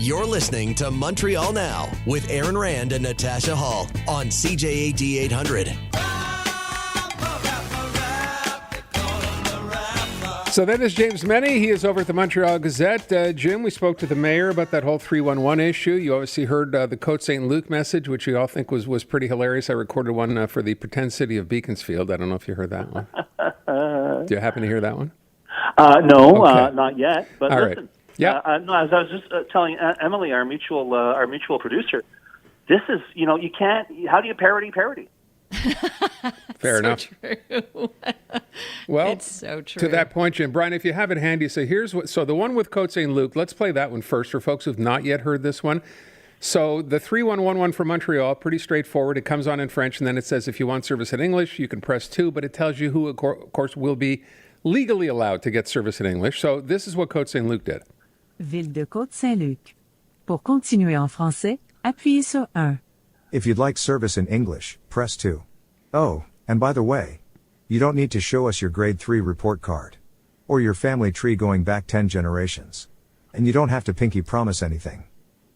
You're listening to Montreal Now with Aaron Rand and Natasha Hall on CJAD 800. So that is James Mennie. He is over at the Montreal Gazette. Jim, we spoke to the mayor about that whole 311 issue. You obviously heard the Cote St. Luc message, which we all think was pretty hilarious. I recorded one for the pretend city of Beaconsfield. I don't know if you heard that one. Do you happen to hear that one? No, Okay. not yet. But all listen, right. Yeah. no, as I was just telling Emily, our mutual producer, this is, you can't. How do you parody? Fair enough. True. Well, it's so true. To that point, Jim, Brian, if you have it handy, so so the one with Cote St. Luc, let's play that one first for folks who've not yet heard this one. So the 3111 from Montreal, pretty straightforward. It comes on in French, and then it says if you want service in English, you can press 2, but it tells you who, of course, will be legally allowed to get service in English. So this is what Cote St. Luc did. Ville de Côte Saint-Luc. Pour continuer en français, appuyez sur 1. If you'd like service in English, press 2. Oh, and by the way, you don't need to show us your grade 3 report card. Or your family tree going back 10 generations. And you don't have to pinky promise anything.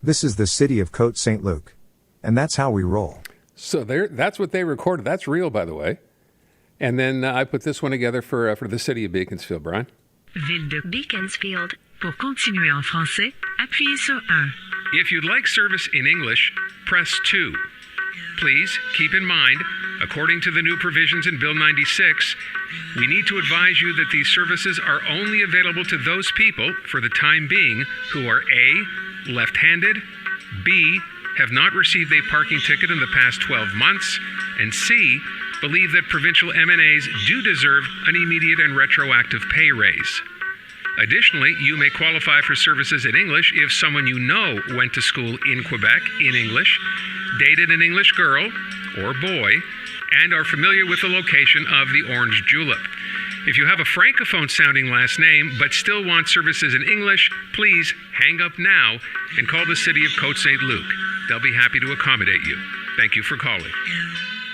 This is the city of Cote St. Luc. And that's how we roll. So that's what they recorded. That's real, by the way. And then I put this one together for the city of Beaconsfield, Brian. Ville de Beaconsfield. Pour continuer en français, appuyez sur 1. If you'd like service in English, press 2. Please keep in mind, according to the new provisions in Bill 96, we need to advise you that these services are only available to those people, for the time being, who are A, left-handed, B, have not received a parking ticket in the past 12 months, and C, believe that provincial MNAs do deserve an immediate and retroactive pay raise. Additionally, you may qualify for services in English if someone you know went to school in Quebec in English, dated an English girl or boy, and are familiar with the location of the Orange Julep. If you have a francophone-sounding last name but still want services in English, please hang up now and call the city of Cote St. Luc. They'll be happy to accommodate you. Thank you for calling.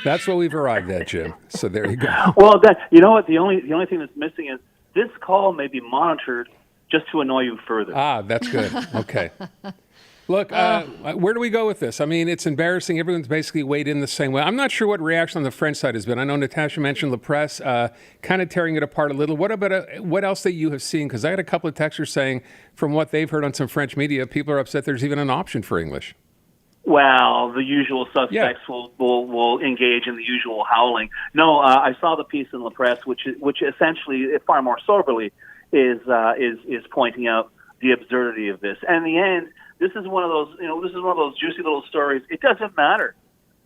That's what we've arrived at, Jim. So there you go. Well, you know what? The only thing that's missing is this call may be monitored just to annoy you further. Ah, that's good. Okay. Look, where do we go with this? I mean, it's embarrassing. Everyone's basically weighed in the same way. I'm not sure what reaction on the French side has been. I know Natasha mentioned La Presse kind of tearing it apart a little. What about what else that you have seen? Because I had a couple of texters saying from what they've heard on some French media, people are upset there's even an option for English. Well, the usual suspects will engage in the usual howling. No, I saw the piece in La Presse, which essentially, far more soberly, is pointing out the absurdity of this. And in the end, this is one of those juicy little stories. It doesn't matter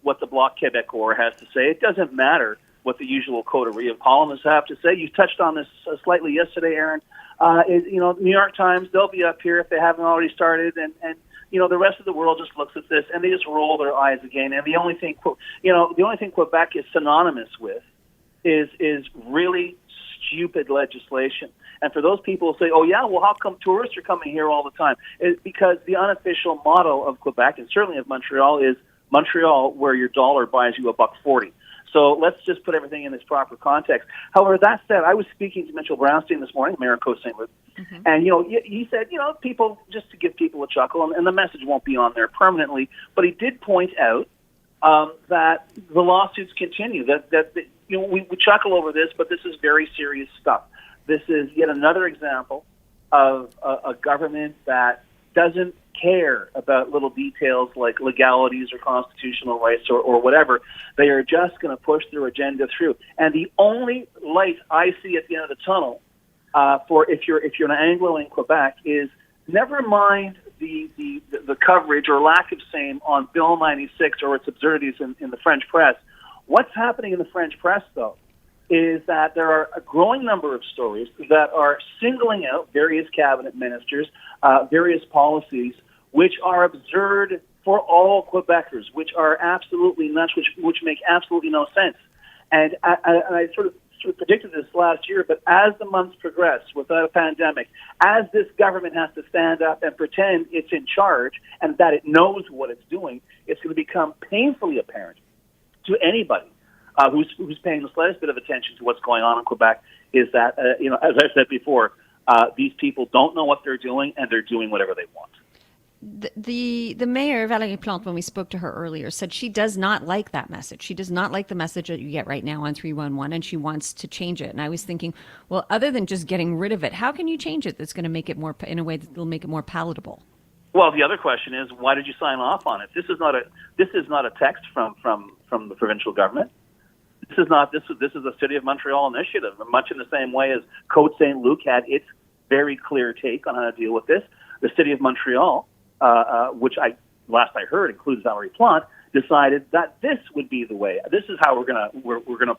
what the Bloc Québécois has to say. It doesn't matter what the usual coterie of columnists have to say. You touched on this slightly yesterday, Aaron. New York Times, they'll be up here if they haven't already started, and the rest of the world just looks at this and they just roll their eyes again. And the only thing Quebec is synonymous with is really stupid legislation. And for those people who say, "Oh yeah, well, how come tourists are coming here all the time?" It's because the unofficial motto of Quebec and certainly of Montreal is Montreal, where your dollar buys you $1.40. So let's just put everything in its proper context. However, that said, I was speaking to Mitchell Brownstein this morning, Mayor of Cote St. Luc, and he said, people, just to give people a chuckle, and the message won't be on there permanently, but he did point out that the lawsuits continue. We chuckle over this, but this is very serious stuff. This is yet another example of a government that doesn't care about little details like legalities or constitutional rights or whatever. They are just going to push their agenda through. And the only light I see at the end of the tunnel for if you're an Anglo in Quebec is never mind the coverage or lack of same on Bill 96 or its absurdities in the French press. What's happening in the French press, though, is that there are a growing number of stories that are singling out various cabinet ministers, various policies, which are absurd for all Quebecers, which are absolutely nuts, which make absolutely no sense. And I sort of predicted this last year, but as the months progress without a pandemic, as this government has to stand up and pretend it's in charge and that it knows what it's doing, it's going to become painfully apparent to anybody who's paying the slightest bit of attention to what's going on in Quebec is that, as I said before, these people don't know what they're doing and they're doing whatever they want. the mayor, Valérie Plante, when we spoke to her earlier, said she does not like that message. She does not like the message that you get right now on 311, and she wants to change it. And I was thinking, well, other than just getting rid of it, how can you change it that's going to make it more, in a way that will make it more palatable? Well, the other question is, why did you sign off on it? This is not a text from the provincial government. This is a City of Montreal initiative, much in the same way as Cote St. Luc had its very clear take on how to deal with this. The City of Montreal, which last I heard includes Valérie Plante, decided that this would be the way. This is how we're gonna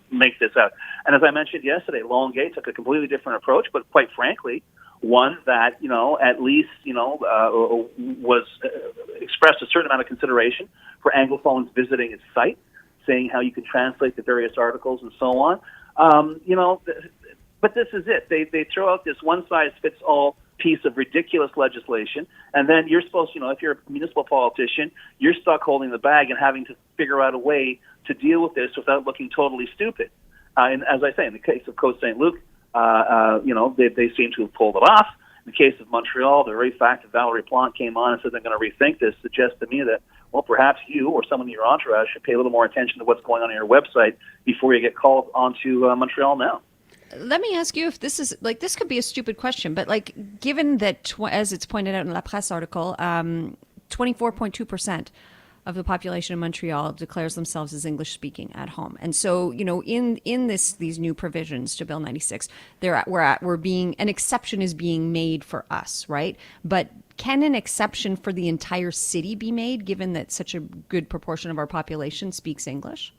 make this out. And as I mentioned yesterday, Longueuil took a completely different approach, but quite frankly, one that at least was expressed a certain amount of consideration for Anglophones visiting its site, saying how you can translate the various articles and so on. But this is it. They throw out this one-size-fits-all piece of ridiculous legislation, and then you're supposed, if you're a municipal politician, you're stuck holding the bag and having to figure out a way to deal with this without looking totally stupid. And as I say, in the case of Cote St. Luc, they seem to have pulled it off. In the case of Montreal, the very fact that Valérie Plante came on and said they're going to rethink this suggests to me that, well, perhaps you or someone in your entourage should pay a little more attention to what's going on your website before you get called onto Montreal Now. Let me ask you if this is, this could be a stupid question, but given that, as it's pointed out in La Presse article, 24.2% of the population of Montreal declares themselves as English speaking at home. And so, in these new provisions to Bill 96, an exception is being made for us, right? But can an exception for the entire city be made, given that such a good proportion of our population speaks English?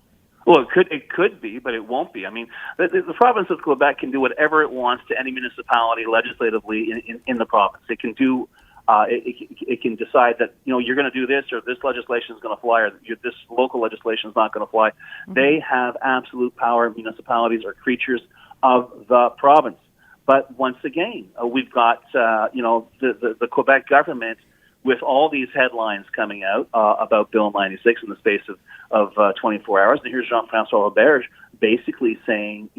Well, it could be, but it won't be. I mean, the province of Quebec can do whatever it wants to any municipality legislatively in the province. It can do. It can decide that you're going to do this, or this legislation is going to fly, or this local legislation is not going to fly. Mm-hmm. They have absolute power. Municipalities are creatures of the province. But once again, we've got the Quebec government with all these headlines coming out about Bill 96 in the space of 24 hours. And here's Jean-François Auberge basically saying,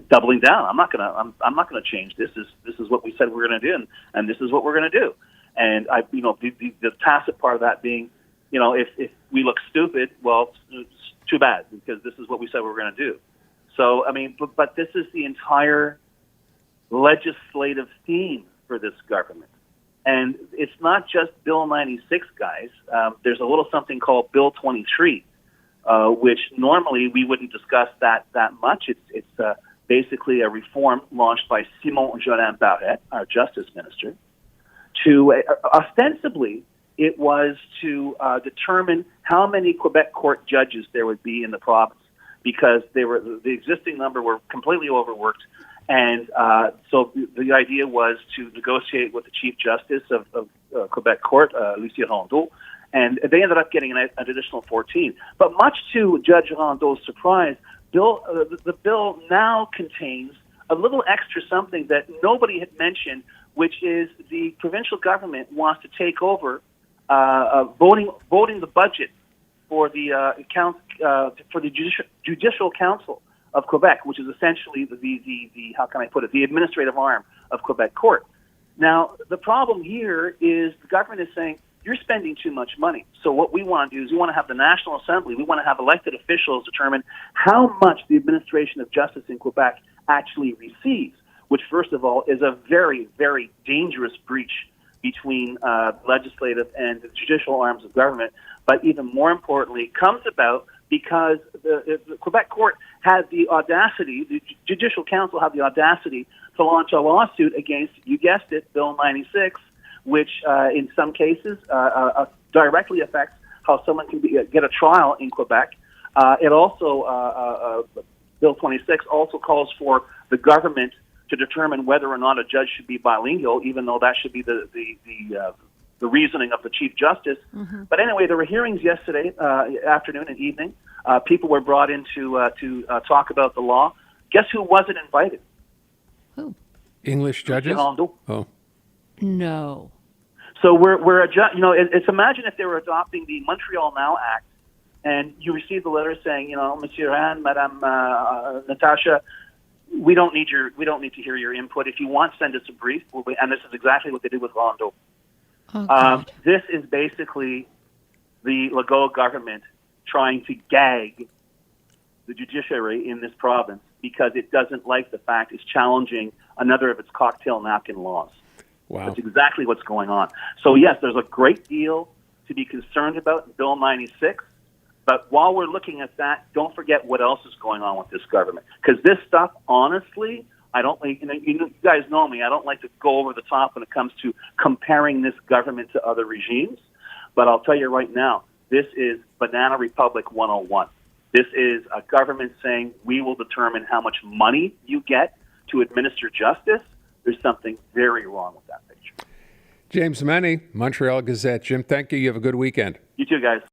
doubling down. I'm not gonna change this. This is what we said we're gonna do, and this is what we're gonna do. And the tacit part of that being, if we look stupid, well, it's too bad, because this is what we said we were gonna do. So I mean, but this is the entire legislative theme for this government. And it's not just Bill 96, guys. There's a little something called Bill 23, which normally we wouldn't discuss that much. It's basically a reform launched by Simon Jolin Barrette, our justice minister, to ostensibly it was to determine how many Quebec court judges there would be in the province, because the existing number were completely overworked. And so the idea was to negotiate with the Chief Justice of Quebec Court, Lucien Rondeau, and they ended up getting an additional 14. But much to Judge Rondeau's surprise, the bill now contains a little extra something that nobody had mentioned, which is the provincial government wants to take over voting the budget for the Judicial Council of Quebec, which is essentially the how can I put it, the administrative arm of Quebec Court. Now, the problem here is the government is saying, you're spending too much money. So what we want to do is we want to have the National Assembly, we want to have elected officials determine how much the administration of justice in Quebec actually receives, which, first of all, is a very, very dangerous breach between legislative and the judicial arms of government, but even more importantly, comes about because the Quebec Court had the audacity, the Judicial Council had the audacity to launch a lawsuit against, you guessed it, Bill 96, which in some cases directly affects how someone can get a trial in Quebec. It also, Bill 26 also calls for the government to determine whether or not a judge should be bilingual, even though that should be the reasoning of the Chief Justice. Mm-hmm. But anyway, there were hearings yesterday afternoon and evening. People were brought in to talk about the law. Guess who wasn't invited? Who? English judges? Oh. No. So it's imagine if they were adopting the Montreal Now Act, and you receive the letter saying, Monsieur Anne, Madame Natasha, we don't need to hear your input. If you want, send us a brief. And this is exactly what they did with Rondeau. Oh, God. This is basically the Legault government trying to gag the judiciary in this province because it doesn't like the fact it's challenging another of its cocktail napkin laws. Wow. That's exactly what's going on. So, yes, there's a great deal to be concerned about in Bill 96. But while we're looking at that, don't forget what else is going on with this government. Because this stuff, honestly, I don't like, you guys know me, I don't like to go over the top when it comes to comparing this government to other regimes. But I'll tell you right now, this is Banana Republic 101. This is a government saying we will determine how much money you get to administer justice. There's something very wrong with that picture. James Mennie, Montreal Gazette. Jim, thank you. You have a good weekend. You too, guys.